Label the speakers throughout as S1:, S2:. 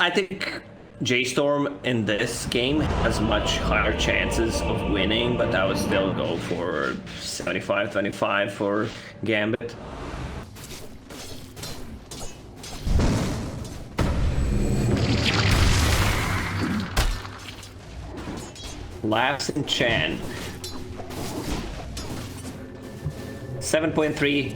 S1: I think J-Storm in this game has much higher chances of winning, but I would still go for 75-25 for GAMBIT. Laughs in Chan. 7.3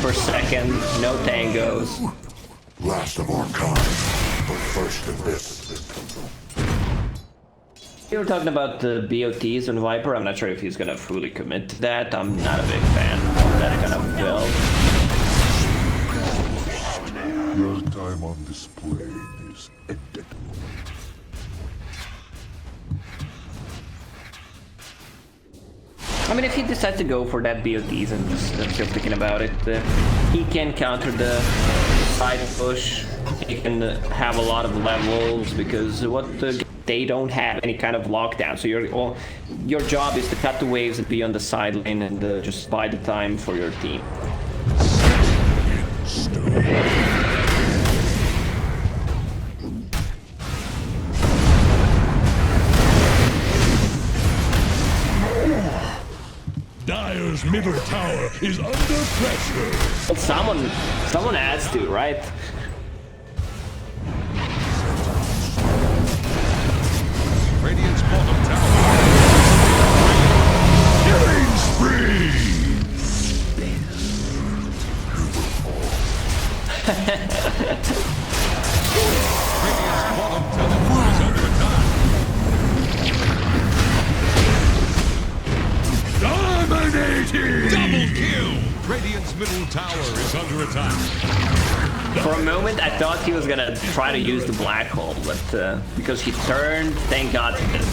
S1: per second, no tangos.
S2: Last of our kind, but first in this.
S1: You were talking about the BOTs and Viper. I'm not sure if he's gonna fully commit to that. I'm not a big fan of that kind of build.
S2: Your time on display is ended.
S1: I mean, if he decides to go for that BOTs and just still thinking about it, he can counter the side push. He can have a lot of levels because they don't have any kind of lockdown. So your job is to cut the waves and be on the side lane and just buy the time for your team.
S2: Dire's middle tower is under pressure.
S1: Well, someone has to, right?
S2: Radiant's bottom tower. Killing spree. Radiant's bottom tower is under attack. Dominating! Double kill! Radiant's middle tower is under attack.
S1: For a moment, I thought he was gonna try to use the black hole, but because he turned, thank God he did.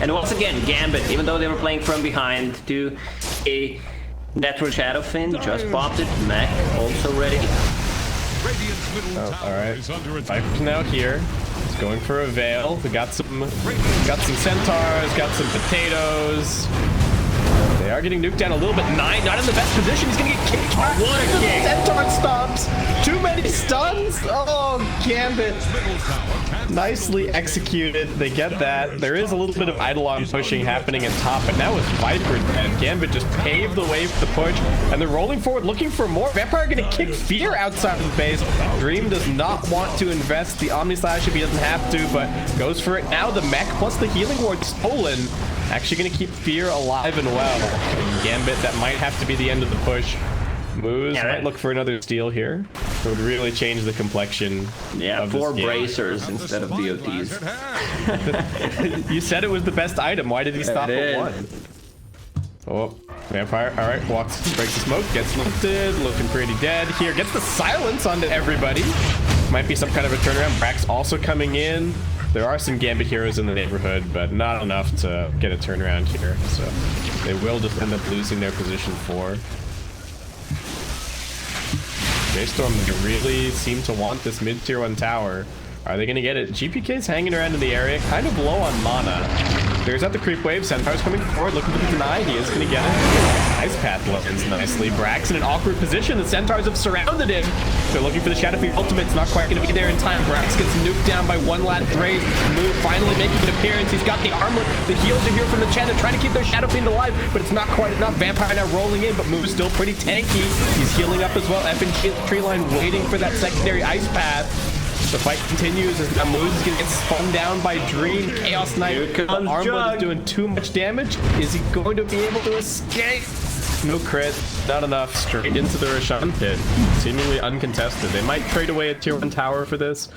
S1: And once again, GAMBIT, even though they were playing from behind, to a network shadow fin, just popped it. Mech also ready.
S2: Radiant's middle tower
S3: alright.
S2: is under attack.
S3: Viper's now here. He's going for a veil. We got some centaurs, got some potatoes. They are getting nuked down a little bit. 9, not in the best position. He's gonna get kicked. What a kick! Centaur stops. Too many stuns. Oh, GAMBIT. Nicely executed. They get that. There is a little bit of Eidolon pushing happening at top, but now with Viper dead, GAMBIT just paved the way for the push, and they're rolling forward looking for more. Vampire gonna kick Fear outside of the base. Dream does not want to invest the Omni Slash if he doesn't have to, but goes for it now. The mech plus the healing ward stolen. Actually gonna keep Fear alive and well. And GAMBIT, that might have to be the end of the push. Moose might look for another steal here. It would really change the complexion.
S1: Yeah,
S3: of
S1: 4
S3: this game.
S1: bracers instead of BOTs.
S3: You said it was the best item. Why did he stop at 1? Oh, Vampire. All right, walks, breaks the smoke, gets lifted, looking pretty dead here. Gets the silence onto everybody. Might be some kind of a turnaround. Brax also coming in. There are some GAMBIT heroes in the neighborhood, but not enough to get a turnaround here. So they will just end up losing their position 4. J-Storm really seem to want this mid-tier 1 tower. Are they going to get it? GPK's hanging around in the area, kind of low on mana. There's at the creep wave. Centaur's coming forward, looking for the deny. He is going to get it. Ice Path lands nicely. Brax in an awkward position. The Centaurs have surrounded him. They're looking for the Shadow Fiend ultimate. It's not quite going to be there in time. Brax gets nuked down by one lad Thrace. Move finally making an appearance. He's got the armlet. The heals are here from the Chen. They're trying to keep their Shadow Fiend alive, but it's not quite enough. Vampire now rolling in, but Move's still pretty tanky. He's healing up as well. F and tree line waiting for that secondary Ice Path. The fight continues as Moose is going to get spun down by Dream. Chaos Knight. Armlet is doing too much damage. Is he going to be able to escape? No crit. Not enough. Straight into the Roshan pit. Seemingly uncontested. They might trade away a tier 1 tower for this.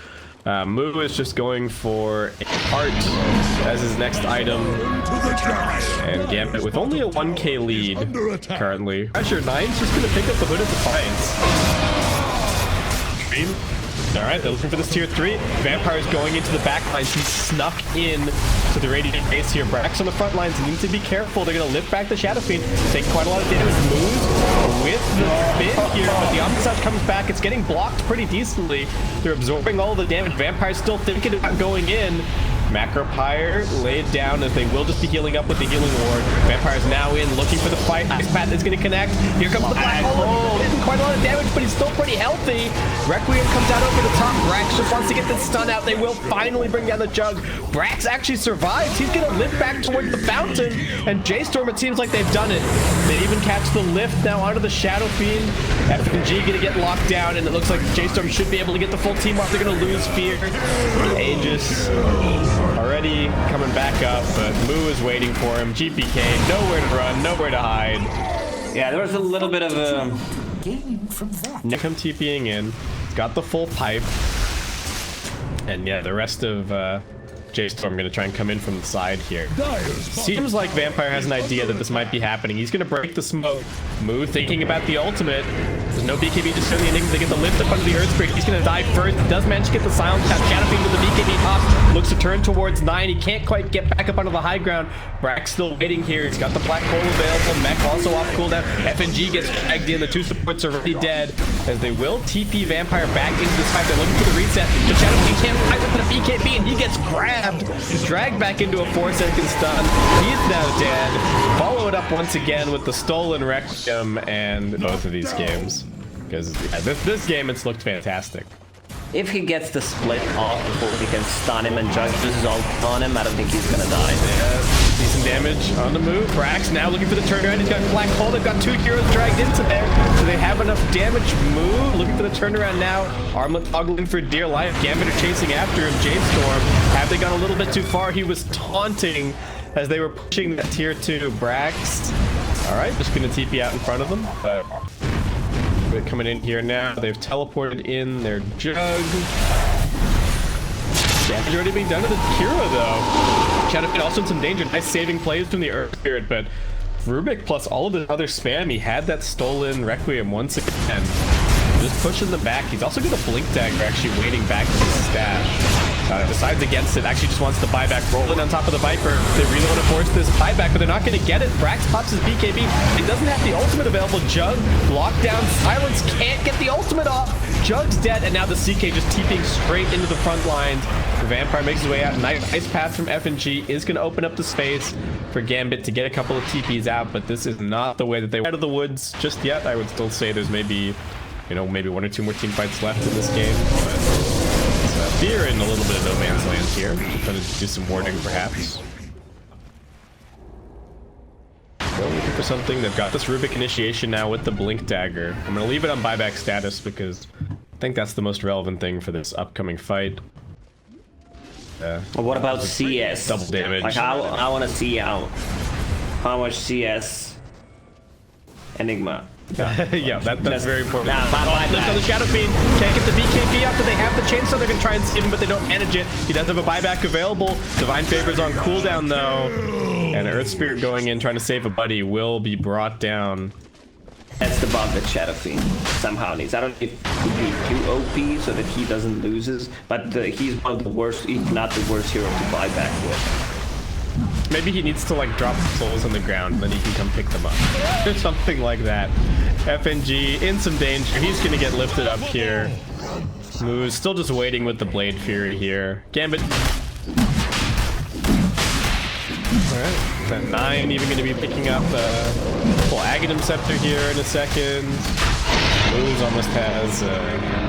S3: Moo is just going for a heart as his next item. And GAMBIT with only a 1k lead currently. Pressure 9's just going to pick up the Hood of Defiance. Dream. Alright, they're looking for this tier 3. Vampire's going into the back lines. He snuck in to the Radiant base here. Brax on the front lines need to be careful. They're going to lift back the Shadow Fiend. Take quite a lot of damage. Moves with the spin here, but the Omnisage comes back. It's getting blocked pretty decently. They're absorbing all the damage. Vampire's still thinking about going in. Macro Pyre laid down as they will just be healing up with the healing ward. Vampire's now in, looking for the fight. Ice Path is going to connect. Here comes the Black Hole. Hitting quite a lot of damage, but he's still pretty healthy. Requiem comes out over the top. Brax just wants to get this stun out. They will finally bring down the Jug. Brax actually survives. He's going to lift back towards the fountain. And J-Storm, it seems like they've done it. They even catch the lift now onto the Shadow Fiend. FNG going to get locked down, and it looks like J-Storm should be able to get the full team off. They're going to lose Fear. Aegis already coming back up, but Moo is waiting for him. GPK, nowhere to run, nowhere to hide.
S1: Yeah, there was a little bit of a...
S3: Nick come TPing in, got the full pipe. And yeah, the rest of J-Storm gonna try and come in from the side here. Seems like Vampire has an idea that this might be happening. He's gonna break the smoke. Moo thinking about the ultimate. There's no BKB just turn the Enigma. They get the lift up under the Earth Spirit. He's gonna die first. Does manage to get the silence tap. Shadow Fiend with the BKB pop. Looks to turn towards 9. He can't quite get back up onto the high ground. Brax still waiting here. He's got the Black Hole available. Mech also off cooldown. FNG gets dragged in. The 2 supports are already dead. As they will TP Vampire back into this fight. They're looking for the reset. The Shadow Fiend can't fight with the BKB, and he gets grabbed. Dragged back into a 4-second stun. He's now dead. Follow it up once again with the stolen Requiem and both of these games. Because yeah, this game, it's looked fantastic.
S1: If he gets the split off before he can stun him and Judge this is all on him, I don't think he's gonna die.
S3: Decent damage on the move. Brax now looking for the turnaround. He's got Black Hole. They've got 2 heroes dragged into there. So they have enough damage. Move. Looking for the turnaround now. Armlet toggling for dear life. Gambit are chasing after him. J-Storm. Have they gone a little bit too far? He was taunting as they were pushing that tier 2. Brax. All right, just gonna TP out in front of them. They're coming in here now. They've teleported in their Jug. Damage already being done to the Kira, though. Shadow Fiend also in some danger. Nice saving plays from the Earth Spirit, but Rubik plus all of the other spam, he had that stolen Requiem once again. Just pushing them back. He's also got a Blink Dagger actually waiting back to his stash. Decides against it, actually just wants to buy back, rolling on top of the Viper. They really want to force this buyback, but they're not going to get it. Brax pops his BKB. He doesn't have the ultimate available. Jug, lockdown, silence, can't get the ultimate off. Jug's dead, and now the CK just TPing straight into the front lines. The Vampire makes his way out. Nice pass from FNG is going to open up the space for Gambit to get a couple of TPs out, but this is not the way that they were out of the woods just yet. I would still say there's maybe, you know, maybe 1 or 2 more team fights left in this game, but Fear in a little bit of no man's land here. Trying to do some warding, perhaps. Still looking for something. They've got this Rubik initiation now with the Blink Dagger. I'm going to leave it on buyback status because I think that's the most relevant thing for this upcoming fight.
S1: Well, what about CS?
S3: Double damage.
S1: Like, I want to see how much CS Enigma.
S3: Yeah, that's very important.
S1: Lift
S3: on the Shadow Fiend. Can't get the BKB up, but they have the chainsaw. They're going to try and save him, but they don't manage it. He does have a buyback available. Divine Favor's on cooldown, though. And Earth Spirit going in, trying to save a buddy, will be brought down.
S1: That's the bug that Shadow Fiend somehow needs. I don't know if he be too OP so that he doesn't lose his, but he's one of the worst, if not the worst hero to buy back with.
S3: Maybe he needs to like drop the souls on the ground and then he can come pick them up. Or something like that. FNG in some danger. He's gonna get lifted up here. Moo's still just waiting with the Blade Fury here. Gambit. Alright. That 9 even gonna be picking up full Aghanim Scepter here in a second. Moose almost has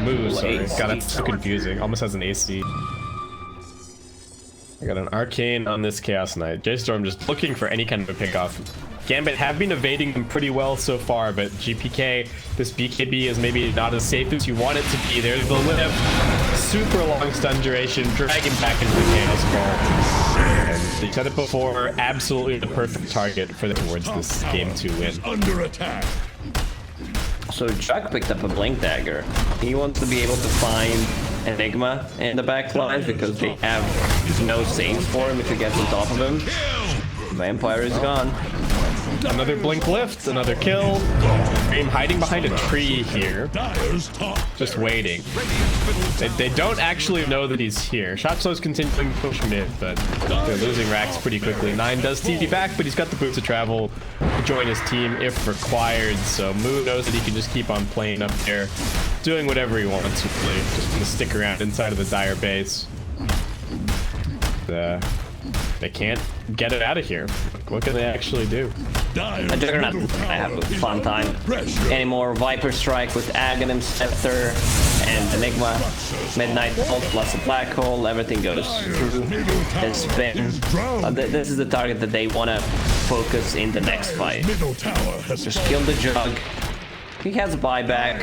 S3: Moose, sorry. God, that's so confusing. Almost has an AC. I got an Arcane on this Chaos Knight. J-Storm just looking for any kind of a pickoff. Gambit have been evading them pretty well so far, but GPK, this BKB is maybe not as safe as you want it to be. There's the lift. Super long stun duration, dragging back into the Chaos Ball. And they said it before, absolutely the perfect target for the towards this game to win.
S2: Under attack.
S1: So Chuck picked up a Blink Dagger. He wants to be able to find Enigma in the back lines because they have no saves for him if he gets on top of him. Vampire is gone.
S3: Another Blink lift, another kill. Dream hiding behind a tree here. Just waiting. They don't actually know that he's here. Shotslow's continuing to push mid, but they're losing racks pretty quickly. 9 does TP back, but he's got the boots to travel to join his team if required. So Moo knows that he can just keep on playing up there, doing whatever he wants, really. Just gonna stick around inside of the Dire base. they can't get it out of here. What can they actually do?
S1: I Juggernaut, I have a fun time. Any more Viper Strike with Aghanim Scepter and Enigma, Midnight Bolt plus a Black Hole, everything goes through and spin. This is the target that they want to focus in the next fight. Just kill the Jug. He has a buyback,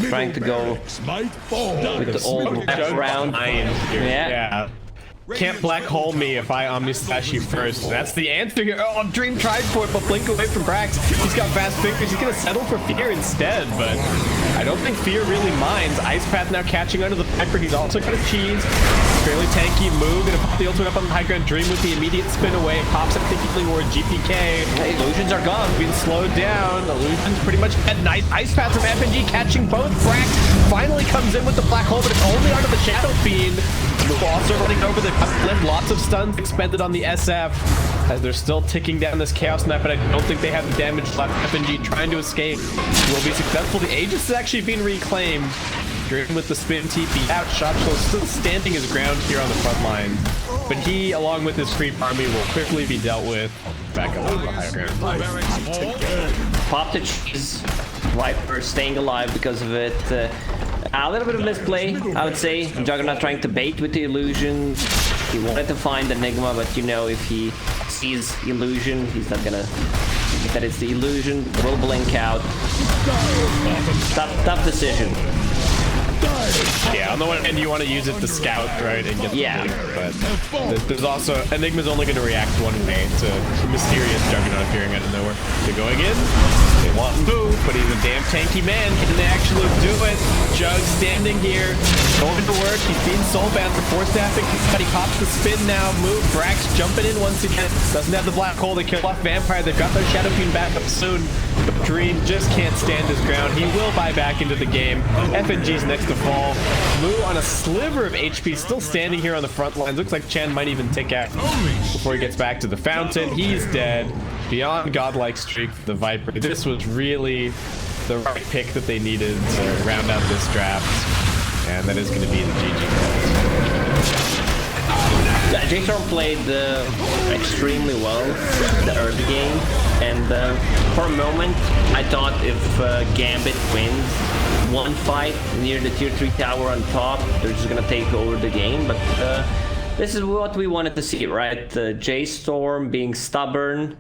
S1: trying to go with the old round.
S3: Yeah. Can't black hole me if I Omni Slash you first. That's the answer here. Oh, Dream tried for it, but blink away from Brax. He's got fast fingers. He's gonna settle for Fear instead, but I don't think Fear really minds. Ice Path now catching under the Viper. He's also got a cheese. Fairly tanky move. Gonna pop the ultimate up on the high ground. Dream with the immediate spin away. Pops up thinking toward GPK.
S1: Hey, illusions are gone.
S3: Being slowed down. Illusions pretty much dead. Nice Ice Path from FNG catching both. Brax finally comes in with the black hole, but it's only onto the Shadow Fiend. Also running over the left, lots of stuns expended on the SF as they're still ticking down this Chaos Knight, but I don't think they have the damage left. FNG trying to escape will be successful. The Aegis is actually being reclaimed. Driven with the spin TP out. Shotshell still standing his ground here on the front line, but he, along with his creep army, will quickly be dealt with. Back up on the higher ground.
S1: Pop the cheese. Viper staying alive because of it. A little bit of misplay, I would say. Juggernaut trying to bait with the illusion. He wanted to find Enigma, but you know, if he sees illusion, he's not gonna think that it's the illusion. Will blink out. Tough decision.
S3: Yeah, on the one hand, you want to use it to scout, right, and get the blink, but there's also Enigma's only going to react one way to mysterious Juggernaut appearing out of nowhere. They're going in. They want move, but he's a damn tanky man. Can they actually do it? Jug standing here, going to work. He's being soulbound for force staffing. He pops the spin now. Move. Brax jumping in once again. Doesn't have the black hole. They kill off Vampire. They've got their Shadow Fiend back up soon. But Dream just can't stand his ground. He will buy back into the game. FNG's next to fall. Moo on a sliver of HP, still standing here on the front lines. Looks like Chan might even tick out before he gets back to the fountain. He's dead. Beyond godlike streak for the Viper. This was really the right pick that they needed to round out this draft, and that is going to be the GG.
S1: J-Storm played extremely well the early game, and for a moment I thought if GAMBIT wins one fight near the tier 3 tower on top, they're just gonna take over the game, but this is what we wanted to see, right? J-Storm being stubborn,